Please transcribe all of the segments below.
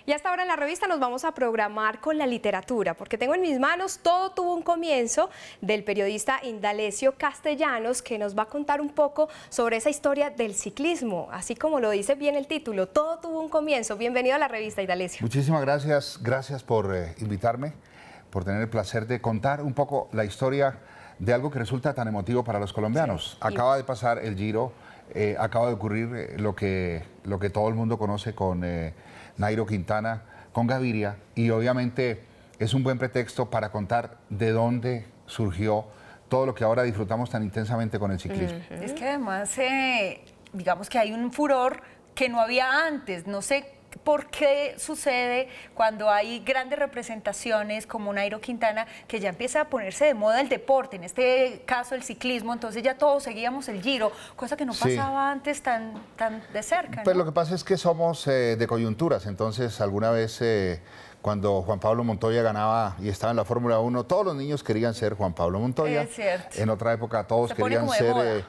Y hasta ahora en la revista nos vamos a programar con la literatura, porque tengo en mis manos Todo tuvo un comienzo, del periodista Indalecio Castellanos, que nos va a contar un poco sobre esa historia del ciclismo, así como lo dice bien el título, Todo tuvo un comienzo. Bienvenido a la revista, Indalecio. Muchísimas gracias, gracias por invitarme, por tener el placer de contar un poco la historia de algo que resulta tan emotivo para los colombianos. Sí. Acaba de pasar el Giro, acaba de ocurrir lo que todo el mundo conoce con Nairo Quintana, con Gaviria, y obviamente es un buen pretexto para contar de dónde surgió todo lo que ahora disfrutamos tan intensamente con el ciclismo. Es que además, digamos que hay un furor que no había antes, no sé por qué sucede cuando hay grandes representaciones como Nairo Quintana, que ya empieza a ponerse de moda el deporte, en este caso el ciclismo, entonces ya todos seguíamos el Giro, cosa que no pasaba antes tan de cerca, ¿no? Pues lo que pasa es que somos de coyunturas, entonces alguna vez cuando Juan Pablo Montoya ganaba y estaba en la Fórmula 1, todos los niños querían ser Juan Pablo Montoya. Es cierto. En otra época todos querían ser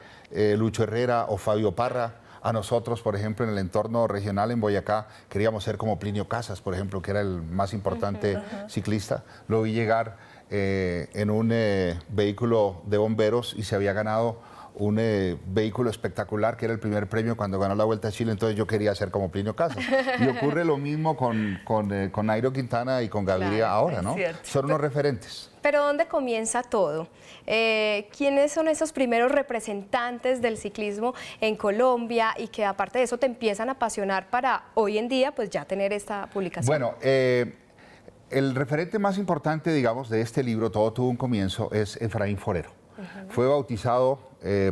Lucho Herrera o Fabio Parra. A nosotros, por ejemplo, en el entorno regional en Boyacá, queríamos ser como Plinio Casas, por ejemplo, que era el más importante ciclista. Lo vi llegar en un vehículo de bomberos y se había ganado un vehículo espectacular, que era el primer premio cuando ganó la Vuelta a Chile, entonces yo quería ser como Plinio Casas. Y ocurre lo mismo con Nairo Quintana y con Gaviria ahora, ¿no? Son unos referentes. Pero ¿dónde comienza todo? ¿Quiénes son esos primeros representantes del ciclismo en Colombia y que aparte de eso te empiezan a apasionar para hoy en día pues ya tener esta publicación? Bueno, el referente más importante, digamos, de este libro, Todo tuvo un comienzo, es Efraín Forero. Fue bautizado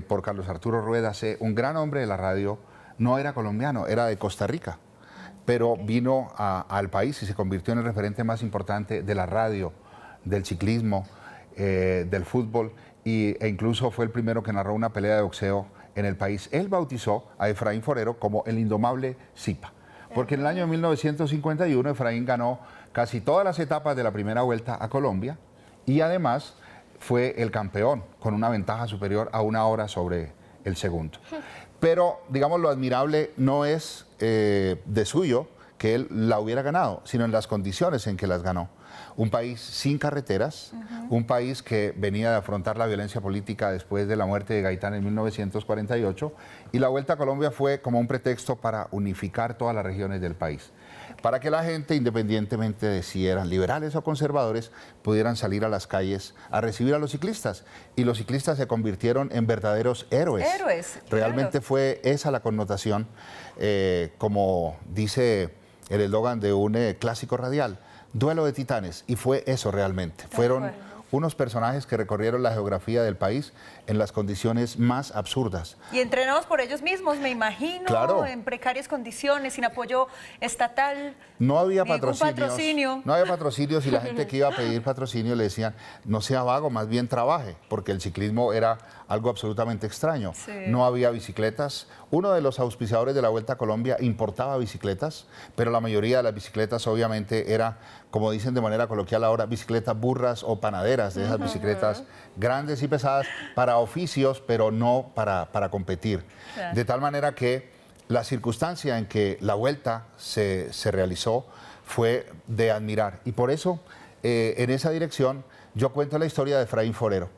por Carlos Arturo Rueda, un gran hombre de la radio. No era colombiano, era de Costa Rica, pero vino al país y se convirtió en el referente más importante de la radio, del ciclismo, del fútbol, e incluso fue el primero que narró una pelea de boxeo en el país. Él bautizó a Efraín Forero como el indomable Zipa, porque en el año 1951 Efraín ganó casi todas las etapas de la primera vuelta a Colombia y además fue el campeón con una ventaja superior a 1 hora sobre el segundo. Pero, digamos, lo admirable no es de suyo que él la hubiera ganado, sino en las condiciones en que las ganó. Un país sin carreteras, un país que venía de afrontar la violencia política después de la muerte de Gaitán en 1948, y la Vuelta a Colombia fue como un pretexto para unificar todas las regiones del país, para que la gente, independientemente de si eran liberales o conservadores, pudieran salir a las calles a recibir a los ciclistas. Y los ciclistas se convirtieron en verdaderos héroes. Realmente claro. Fue esa la connotación, como dice el eslogan de un clásico radial, Duelo de Titanes, y fue eso realmente. Fueron unos personajes que recorrieron la geografía del país en las condiciones más absurdas. Y entrenados por ellos mismos, me imagino, claro. En precarias condiciones, sin apoyo estatal. No había patrocinio. No había patrocinios y la gente que iba a pedir patrocinio le decían, no sea vago, más bien trabaje, porque el ciclismo era algo absolutamente extraño. Sí. No había bicicletas. Uno de los auspiciadores de la Vuelta a Colombia importaba bicicletas, pero la mayoría de las bicicletas obviamente era, como dicen de manera coloquial ahora, bicicletas burras o panaderas, de esas bicicletas grandes y pesadas para oficios, pero no para competir. Claro. De tal manera que la circunstancia en que la Vuelta se realizó fue de admirar. Y por eso, en esa dirección, yo cuento la historia de Efraín Forero.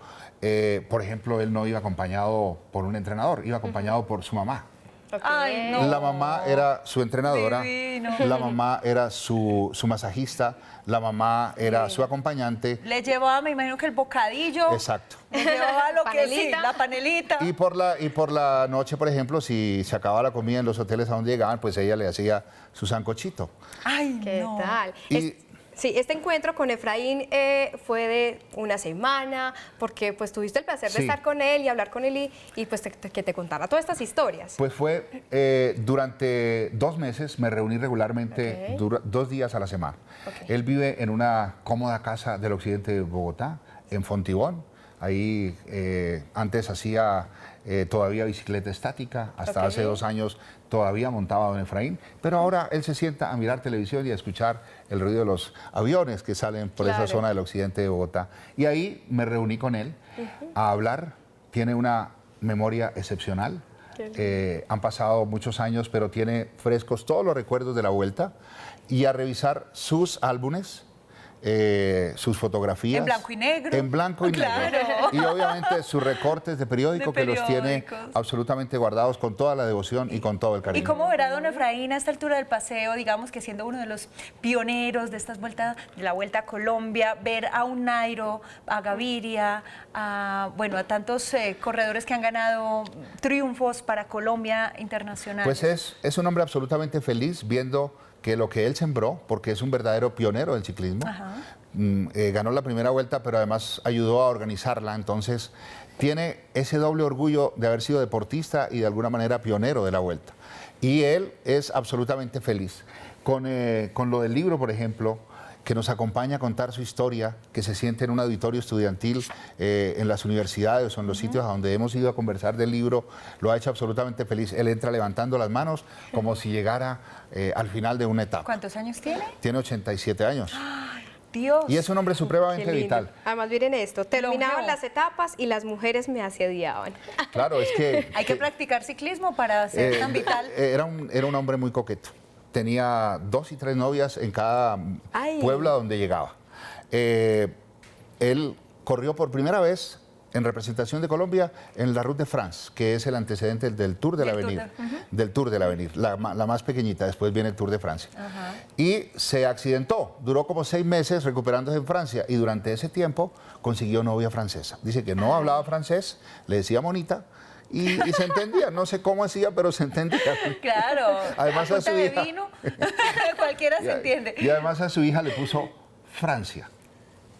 Por ejemplo, él no iba acompañado por un entrenador, iba acompañado por su mamá. Ay, no. La mamá era su entrenadora, divino. La mamá era su masajista, la mamá era su acompañante. Le llevaba, me imagino que el bocadillo. Exacto. Le llevaba lo que sí, la panelita. Y por la noche, por ejemplo, si se acababa la comida en los hoteles a donde llegaban, pues ella le hacía su sancochito. Ay, ¿qué tal? Sí, este encuentro con Efraín fue de una semana, porque pues tuviste el placer de estar con él y hablar con él y pues que te contara todas estas historias. Pues fue durante 2 meses, me reuní regularmente 2 días a la semana. Él vive en una cómoda casa del occidente de Bogotá, en Fontibón. Ahí antes hacía todavía bicicleta estática, hasta hace 2 años todavía montaba don Efraín, pero ahora él se sienta a mirar televisión y a escuchar el ruido de los aviones que salen por esa zona del occidente de Bogotá. Y ahí me reuní con él a hablar. Tiene una memoria excepcional. Han pasado muchos años, pero tiene frescos todos los recuerdos de la Vuelta y a revisar sus álbumes, sus fotografías. En blanco y negro. En blanco y Claro. negro. Y obviamente sus recortes de periódico, que los tiene absolutamente guardados con toda la devoción y con todo el cariño. ¿Y cómo verá don Efraín a esta altura del paseo, digamos que siendo uno de los pioneros de estas vueltas, de la Vuelta a Colombia, ver a un Nairo, a Gaviria, a tantos corredores que han ganado triunfos para Colombia internacional? Pues es un hombre absolutamente feliz viendo que lo que él sembró, porque es un verdadero pionero del ciclismo, ganó la primera vuelta, pero además ayudó a organizarla, entonces tiene ese doble orgullo de haber sido deportista y de alguna manera pionero de la vuelta. Y él es absolutamente feliz. Con lo del libro, por ejemplo, que nos acompaña a contar su historia, que se siente en un auditorio estudiantil en las universidades o en los sitios a donde hemos ido a conversar del libro, lo ha hecho absolutamente feliz. Él entra levantando las manos como si llegara al final de una etapa. ¿Cuántos años tiene? Tiene 87 años. ¡Ay, Dios! Y es un hombre supremamente vital. Además, miren esto, terminaban Longevo. las etapas y las mujeres me asediaban. Claro, es que... Hay que practicar ciclismo para ser tan vital. Era un hombre muy coqueto. Tenía 2 y 3 novias en cada pueblo a donde llegaba. Él corrió por primera vez en representación de Colombia en la Route de France, que es el antecedente del Tour de l'Avenir, del Tour de l'Avenir, la más pequeñita, después viene el Tour de Francia. Y se accidentó, duró como 6 meses recuperándose en Francia y durante ese tiempo consiguió novia francesa. Dice que no hablaba francés, le decía monita, y se entendía, no sé cómo hacía, pero se entendía. Claro, Además a punta a su de hija, vino, cualquiera se entiende. y además a su hija le puso Francia.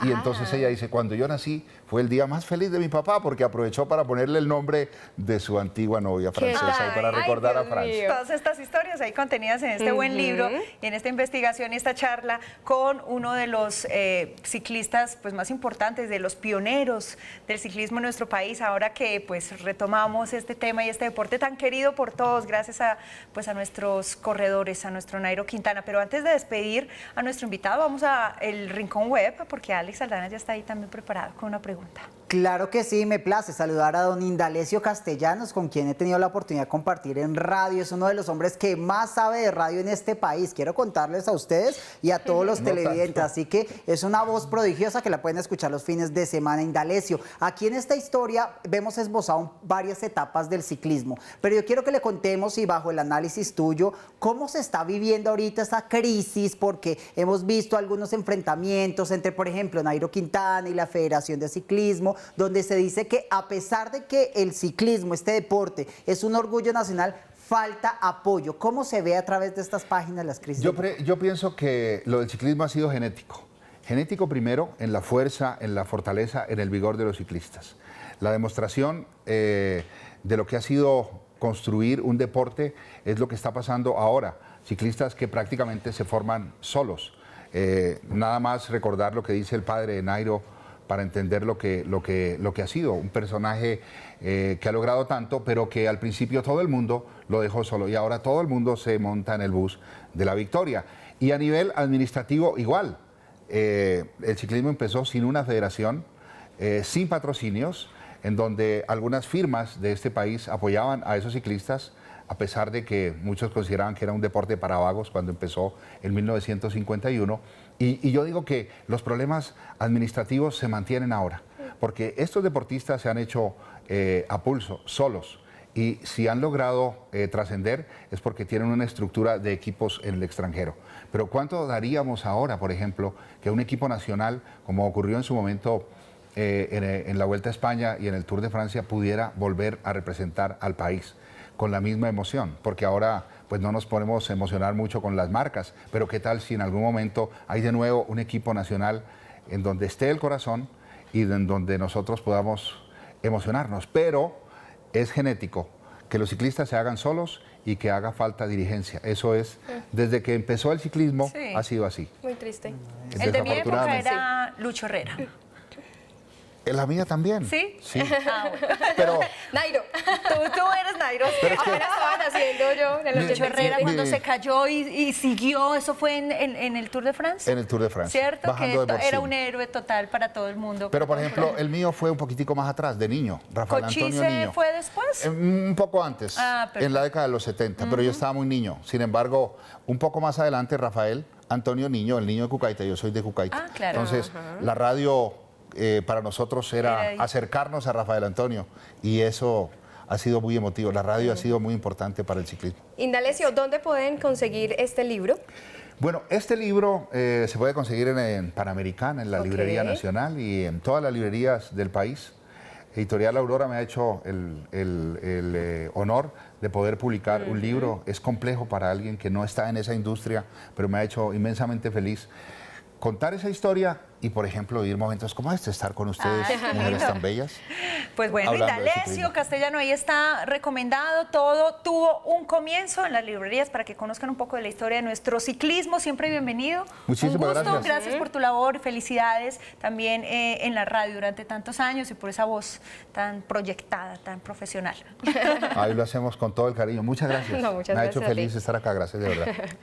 Y entonces ella dice, cuando yo nací fue el día más feliz de mi papá porque aprovechó para ponerle el nombre de su antigua novia francesa y para recordar a Francia. Todas estas historias ahí contenidas en este buen libro y en esta investigación y esta charla con uno de los ciclistas pues, más importantes, de los pioneros del ciclismo en nuestro país, ahora que pues retomamos este tema y este deporte tan querido por todos, gracias a nuestros corredores, a nuestro Nairo Quintana. Pero antes de despedir a nuestro invitado, vamos a el Rincón Web, porque Alex Aldana ya está ahí también preparado con una pregunta. Claro que sí, me place saludar a don Indalecio Castellanos, con quien he tenido la oportunidad de compartir en radio. Es uno de los hombres que más sabe de radio en este país. Quiero contarles a ustedes y a todos los televidentes, tanto. así que es una voz prodigiosa que la pueden escuchar los fines de semana. Indalecio, aquí en esta historia vemos esbozado varias etapas del ciclismo, pero yo quiero que le contemos y bajo el análisis tuyo, cómo se está viviendo ahorita esta crisis, porque hemos visto algunos enfrentamientos entre, por ejemplo, Nairo Quintana y la Federación de Ciclismo, donde se dice que a pesar de que el ciclismo, este deporte, es un orgullo nacional, falta apoyo. ¿Cómo se ve a través de estas páginas las crisis? Yo pienso que lo del ciclismo ha sido genético. Genético primero en la fuerza, en la fortaleza, en el vigor de los ciclistas. La demostración de lo que ha sido construir un deporte es lo que está pasando ahora. Ciclistas que prácticamente se forman solos. Nada más recordar lo que dice el padre de Nairo para entender lo que ha sido. Un personaje que ha logrado tanto, pero que al principio todo el mundo lo dejó solo y ahora todo el mundo se monta en el bus de la victoria. Y a nivel administrativo igual. El ciclismo empezó sin una federación, sin patrocinios, en donde algunas firmas de este país apoyaban a esos ciclistas, a pesar de que muchos consideraban que era un deporte para vagos cuando empezó en 1951. Y yo digo que los problemas administrativos se mantienen ahora, porque estos deportistas se han hecho a pulso, solos, y si han logrado trascender es porque tienen una estructura de equipos en el extranjero. Pero ¿cuánto daríamos ahora, por ejemplo, que un equipo nacional, como ocurrió en su momento en la Vuelta a España y en el Tour de Francia, pudiera volver a representar al país con la misma emoción? Porque ahora pues no nos podemos emocionar mucho con las marcas, pero ¿qué tal si en algún momento hay de nuevo un equipo nacional en donde esté el corazón y en donde nosotros podamos emocionarnos? Pero es genético que los ciclistas se hagan solos y que haga falta dirigencia. Eso es, desde que empezó el ciclismo, ha sido así. Muy triste. El de mi época Desafortunadamente. era Lucho Herrera. La mía también. ¿Sí? Sí. Ah, bueno. Pero Nairo. Tú eres Nairo. Pero es que- Apenas estaban haciendo yo en el Lucho 87. Herrera cuando mi- se cayó y siguió, eso fue en el Tour de France. en el Tour de Francia. Cierto, bajando que de era Morcín. un héroe total para todo el mundo. Pero, por para todo ejemplo, Colombia. el mío fue un poquitico más atrás, de niño. Rafael Antonio ¿Cochise Niño. fue después? Un poco antes, Ah, perfecto. en la década de los 70, pero yo estaba muy niño. Sin embargo, un poco más adelante, Rafael Antonio Niño, el niño de Cucaita, yo soy de Cucaita. Ah, claro. Entonces, la radio para nosotros era Era- acercarnos a Rafael Antonio y eso ha sido muy emotivo. La radio ha sido muy importante para el ciclismo. Indalecio, ¿dónde pueden conseguir este libro? Bueno, este libro se puede conseguir en Panamericana, en la Ok. Librería Nacional y en todas las librerías del país. Editorial Aurora me ha hecho el honor de poder publicar un libro. Es complejo para alguien que no está en esa industria, pero me ha hecho inmensamente feliz contar esa historia y, por ejemplo, vivir momentos como este, estar con ustedes, Ay, qué mujeres lindo. tan bellas. Pues bueno, Hablando de Indalecio ciclismo. Castellano, ahí está recomendado. Todo tuvo un comienzo en las librerías para que conozcan un poco de la historia de nuestro ciclismo. Siempre bienvenido. Muchísimas un gusto, gracias. gracias por tu labor. Felicidades también en la radio durante tantos años y por esa voz tan proyectada, tan profesional. Ahí lo hacemos con todo el cariño. Muchas gracias. No, muchas me ha gracias hecho a ti. feliz estar acá. Gracias, de verdad.